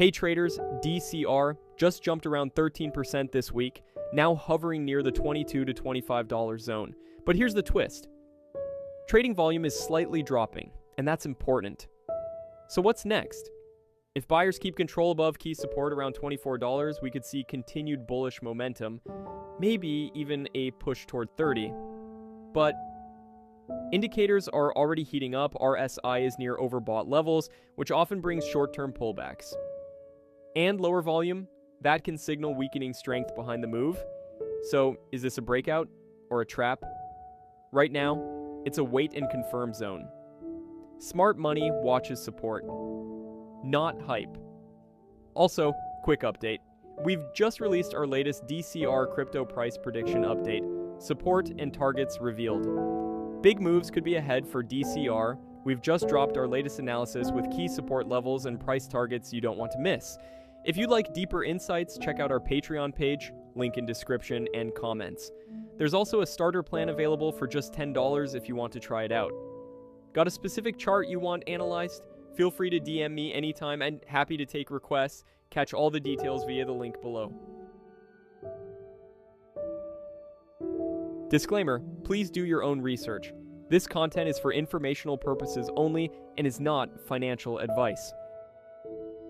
Hey traders, DCR just jumped around 13% this week, now hovering near the $22 to $25 zone. But here's the twist. Trading volume is slightly dropping, and that's important. So what's next? If buyers keep control above key support around $24, we could see continued bullish momentum, maybe even a push toward 30. But indicators are already heating up. RSI is near overbought levels, which often brings short-term pullbacks. And lower volume, that can signal weakening strength behind the move. So is this a breakout or a trap? Right now, it's a wait and confirm zone. Smart money watches support, not hype. Also, quick update. We've just released our latest DCR crypto price prediction update. Support and targets revealed. Big moves could be ahead for DCR. We've just dropped our latest analysis with key support levels and price targets you don't want to miss. If you'd like deeper insights, check out our Patreon page, link in description and comments. There's also a starter plan available for just $10 if you want to try it out. Got a specific chart you want analyzed? Feel free to DM me anytime and happy to take requests. Catch all the details via the link below. Disclaimer, please do your own research. This content is for informational purposes only and is not financial advice.